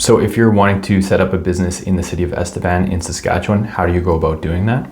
So if you're wanting to set up a business in the city of Estevan in Saskatchewan, how do you go about doing that?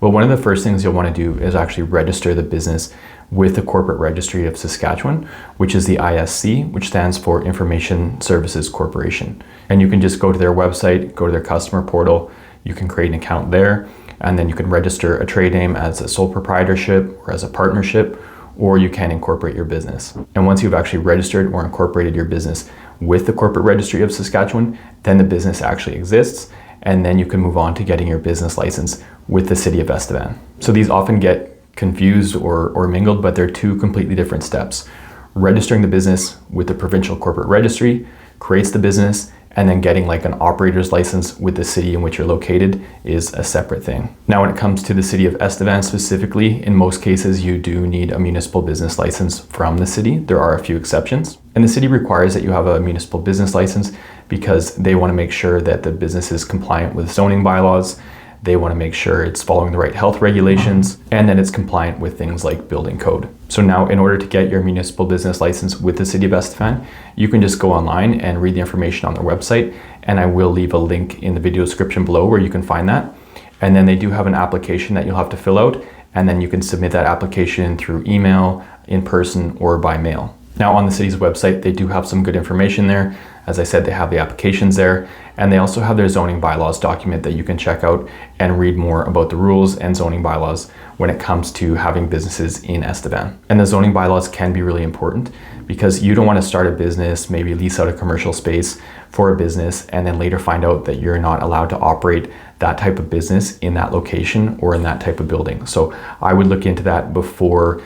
Well, one of the first things you'll want to do is actually register the business with the Corporate Registry of Saskatchewan, which is the ISC, which stands for Information Services Corporation. And you can just go to their website, go to their customer portal, you can create an account there, and then you can register a trade name as a sole proprietorship or as a partnership, or you can incorporate your business. And once you've actually registered or incorporated your business with the Corporate Registry of Saskatchewan, then the business actually exists, and then you can move on to getting your business license with the city of Estevan. So these often get confused or mingled, but they're two completely different steps. Registering the business with the provincial corporate registry creates the business, and then getting like an operator's license with the city in which you're located is a separate thing. Now, when it comes to the city of Estevan specifically, in most cases, you do need a municipal business license from the city. There are a few exceptions. And the city requires that you have a municipal business license because they want to make sure that the business is compliant with zoning bylaws. They want to make sure it's following the right health regulations, and that it's compliant with things like building code. So now, in order to get your municipal business license with the city of Estevan, you can just go online and read the information on their website, and I will leave a link in the video description below where you can find that. And then they do have an application that you'll have to fill out, and then you can submit that application through email, in person, or by mail. Now, on the city's website, they do have some good information there. As I said, they have the applications there, and they also have their zoning bylaws document that you can check out and read more about the rules and zoning bylaws when it comes to having businesses in Estevan. And the zoning bylaws can be really important because you don't want to start a business, maybe lease out a commercial space for a business, and then later find out that you're not allowed to operate that type of business in that location or in that type of building. So I would look into that before,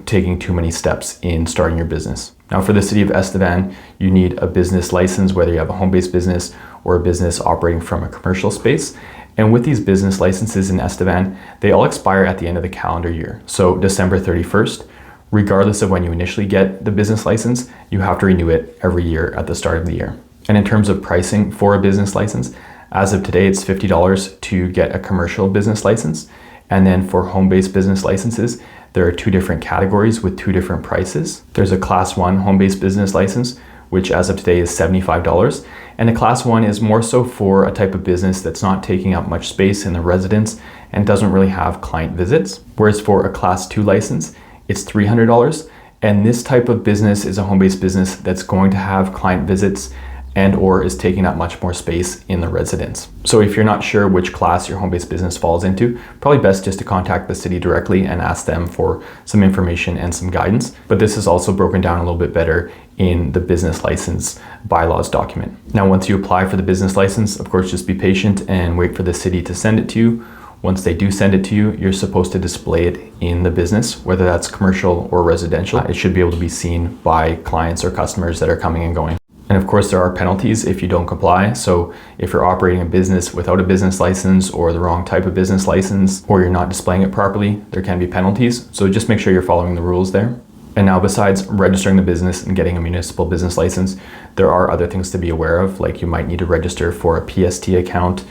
taking too many steps in starting your business. Now, for the city of Estevan, you need a business license, whether you have a home-based business or a business operating from a commercial space. And with these business licenses in Estevan, they all expire at the end of the calendar year. So December 31st, regardless of when you initially get the business license, you have to renew it every year at the start of the year. And in terms of pricing for a business license, as of today, it's $50 to get a commercial business license. And then for home-based business licenses, there are two different categories with two different prices. There's a Class 1 home-based business license, which as of today is $75. And a Class 1 is more so for a type of business that's not taking up much space in the residence and doesn't really have client visits. Whereas for a Class 2 license, it's $300. And this type of business is a home-based business that's going to have client visits and or is taking up much more space in the residence. So if you're not sure which class your home-based business falls into, probably best just to contact the city directly and ask them for some information and some guidance. But this is also broken down a little bit better in the business license bylaws document. Now, once you apply for the business license, of course, just be patient and wait for the city to send it to you. Once they do send it to you, you're supposed to display it in the business, whether that's commercial or residential. It should be able to be seen by clients or customers that are coming and going. And of course, there are penalties if you don't comply. So if you're operating a business without a business license or the wrong type of business license, or you're not displaying it properly, there can be penalties. So just make sure you're following the rules there. And now, besides registering the business and getting a municipal business license, there are other things to be aware of. Like you might need to register for a PST account,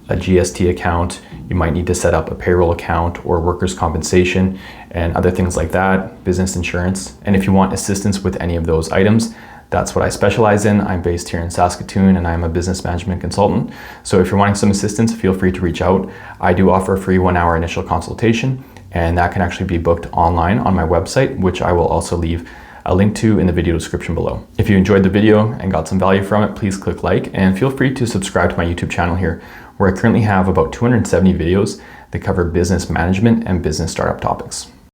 a GST account. You might need to set up a payroll account or workers' compensation and other things like that, business insurance. And if you want assistance with any of those items, that's what I specialize in. I'm based here in Saskatoon and I'm a business management consultant. So if you're wanting some assistance, feel free to reach out. I do offer a free 1-hour initial consultation, and that can actually be booked online on my website, which I will also leave a link to in the video description below. If you enjoyed the video and got some value from it, please click like and feel free to subscribe to my YouTube channel here, where I currently have about 270 videos that cover business management and business startup topics.